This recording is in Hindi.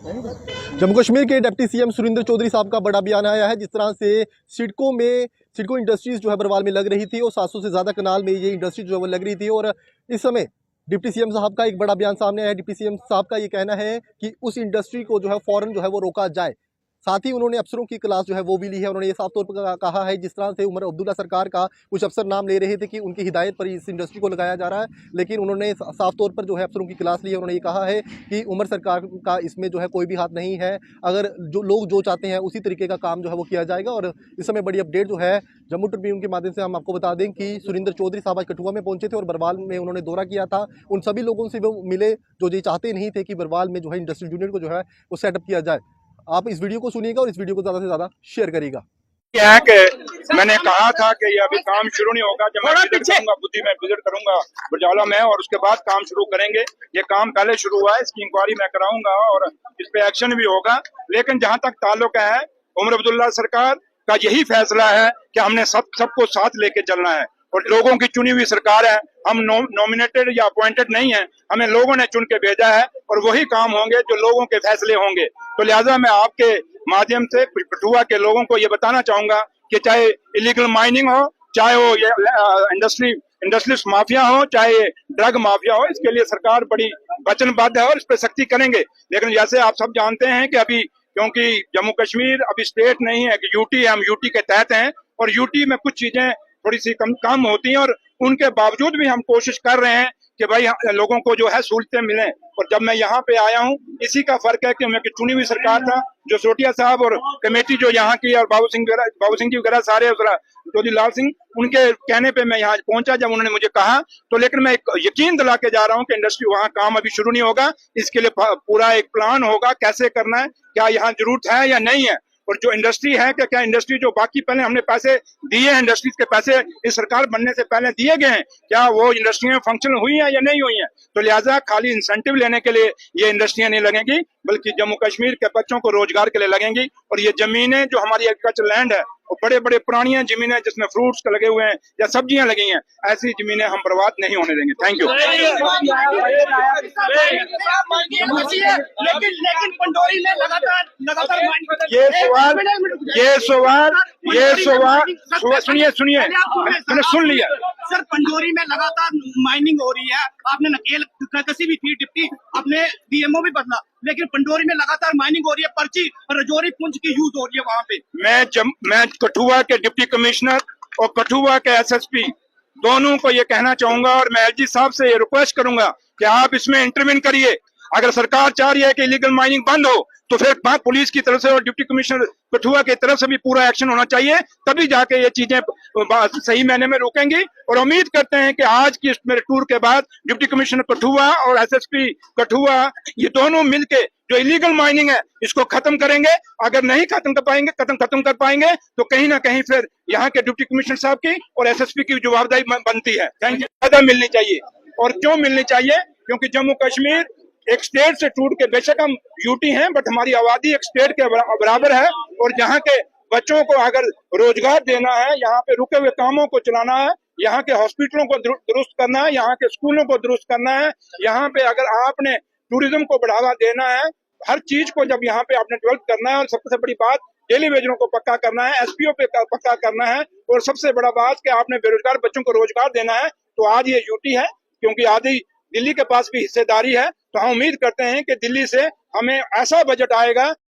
जम्मू कश्मीर के डिप्टी सीएम सुरेंद्र चौधरी साहब का बड़ा बयान आया है। जिस तरह से सिडको इंडस्ट्रीज जो है बरवाल में लग रही थी और 700 से ज़्यादा कनाल में ये इंडस्ट्री जो है वो लग रही थी, और इस समय डिप्टी सीएम साहब का एक बड़ा बयान सामने आया है। डिप्टी सीएम साहब का ये कहना है कि उस इंडस्ट्री को जो है फ़ौरन जो है वो रोका जाए। साथ ही उन्होंने अफसरों की क्लास जो है वो भी ली है। उन्होंने ये साफ तौर पर कहा है, जिस तरह से उमर अब्दुल्ला सरकार का कुछ अफसर नाम ले रहे थे कि उनकी हिदायत पर इस इंडस्ट्री को लगाया जा रहा है, लेकिन उन्होंने साफ तौर पर जो है अफसरों की क्लास ली है। उन्होंने ये कहा है कि उमर सरकार का इसमें जो है कोई भी हाथ नहीं है। अगर जो लोग जो चाहते हैं उसी तरीके का काम जो है वो किया जाएगा। और इस समय बड़ी अपडेट जो है जम्मू ट्रिब्यून के माध्यम से हम आपको बता दें कि सुरेंद्र चौधरी साहब आज कठुआ में पहुंचे थे और बरवाल में उन्होंने दौरा किया था। उन सभी लोगों से वो मिले जो ये चाहते नहीं थे कि बरवाल में जो है इंडस्ट्रियल यूनिट को जो है वो सेटअप किया जाए। आप इस वीडियो को सुनिएगा और इस वीडियो को ज़्यादा से ज़्यादा शेयर करिएगा। क्या है कि मैंने कहा था कि ये अभी काम शुरू नहीं होगा। जब मैं विजिट करूंगा बुद्धि में विजिट करूंगा बुरजाला में, और उसके बाद काम शुरू करेंगे। ये काम पहले शुरू हुआ है, इसकी इंक्वायरी मैं कराऊंगा और इस पे एक्शन भी होगा। लेकिन जहां तक ताल्लुक है, उमर अब्दुल्ला सरकार का यही फैसला है कि हमने सबको साथ लेके चलना है, और लोगों की चुनी हुई सरकार है। हम नॉमिनेटेड या अपॉइंटेड नहीं है, हमें लोगों ने चुन के भेजा है, और वही काम होंगे जो लोगों के फैसले होंगे। तो लिहाजा मैं आपके माध्यम से कठुआ के लोगों को ये बताना चाहूंगा कि चाहे इलीगल माइनिंग हो, चाहे वो ये इंडस्ट्रियलिस्ट माफिया हो, चाहे ड्रग माफिया हो, इसके लिए सरकार बड़ी वचनबद्ध है और इस पर सख्ती करेंगे। लेकिन जैसे आप सब जानते हैं कि अभी क्योंकि जम्मू कश्मीर अभी स्टेट नहीं है कि यूटी है, हम यूटी के तहत हैं, और यूटी में कुछ चीजें थोड़ी सी कम होती हैं, और उनके बावजूद भी हम कोशिश कर रहे हैं कि भाई लोगों को जो है सहूलतें मिलें। और जब मैं यहाँ पे आया हूँ, इसी का फर्क है कि उनकी चुनी हुई सरकार था, जो सोटिया साहब और कमेटी जो यहाँ की, और बाबू सिंह जी वगैरह सारे, चौधरी लाल सिंह, उनके कहने पे मैं यहाँ पहुंचा जब उन्होंने मुझे कहा। तो लेकिन मैं एक यकीन दिला के जा रहा हूँ कि इंडस्ट्री वहाँ काम अभी शुरू नहीं होगा। इसके लिए पूरा एक प्लान होगा, कैसे करना है, क्या यहाँ जरूरत है या नहीं है। और जो इंडस्ट्री है कि क्या इंडस्ट्री जो बाकी पहले हमने पैसे दिए हैं, इंडस्ट्रीज के पैसे इस सरकार बनने से पहले दिए गए हैं, क्या वो इंडस्ट्रियां फंक्शनल हुई हैं या नहीं हुई हैं। तो लिहाजा खाली इंसेंटिव लेने के लिए ये इंडस्ट्रियां नहीं लगेंगी, बल्कि जम्मू कश्मीर के बच्चों को रोजगार के लिए लगेंगी। और ये जमीनें जो हमारी एग्रीकल्चर लैंड है, वो बड़े बड़े पुरानी जमीनें जिसमें फ्रूट्स लगे हुए हैं या सब्जियां लगी हैं, ऐसी जमीनें हम बर्बाद नहीं होने देंगे। Thank you. लेकिन पंडोरी में लगातार सुनिए मैंने सुन लिया। सर, पंडोरी में लगातार माइनिंग हो रही है। आपने नकेल कसी भी थी, डिप्टी अपने डीएमओ भी बदला, लेकिन पंडोरी में लगातार माइनिंग हो रही है। पर्ची रजौरी पुंछ की यूज हो रही है वहाँ पे। मैं कठुआ के डिप्टी कमिश्नर और कठुआ के एसएसपी दोनों को ये कहना चाहूंगा, और मैं एलजी साहब से ये रिक्वेस्ट करूंगा कि आप इसमें इंटरवीन करिए। अगर सरकार चाह रही है कि इलीगल माइनिंग बंद हो, तो फिर पुलिस की तरफ से और डिप्टी कमिश्नर कठुआ की तरफ से भी पूरा एक्शन होना चाहिए, तभी जाके ये चीजें सही मायने में रुकेंगी। और उम्मीद करते हैं कि आज की मेरे टूर के बाद डिप्टी कमिश्नर कठुआ और एसएसपी कठुआ ये दोनों मिलके जो इलीगल माइनिंग है इसको खत्म करेंगे। अगर नहीं खत्म कर पाएंगे तो कहीं ना कहीं फिर यहाँ के डिप्टी कमिश्नर साहब की और एसएसपी की जवाबदारी बनती है। Thank you. ज्यादा मिलनी चाहिए, और क्यों मिलनी चाहिए, क्योंकि जम्मू कश्मीर एक स्टेट से टूट के, बेशक हम यूटी हैं, बट हमारी आबादी एक स्टेट के बराबर है। और यहाँ के बच्चों को अगर रोजगार देना है, यहाँ पे रुके हुए कामों को चलाना है, यहाँ के हॉस्पिटलों को दुरुस्त करना है, यहाँ के स्कूलों को दुरुस्त करना है, यहाँ पे अगर आपने टूरिज्म को बढ़ावा देना है, हर चीज को जब यहाँ पे आपने डेवलप करना है, और सबसे बड़ी बात डेली वेजरों को पक्का करना है, एसपीओ पे पक्का करना है, और सबसे बड़ा बात कि आपने बेरोजगार बच्चों को रोजगार देना है, तो आज ये यूटी है। क्योंकि आधी दिल्ली के पास भी हिस्सेदारी है, तो हम उम्मीद करते हैं कि दिल्ली से हमें ऐसा बजट आएगा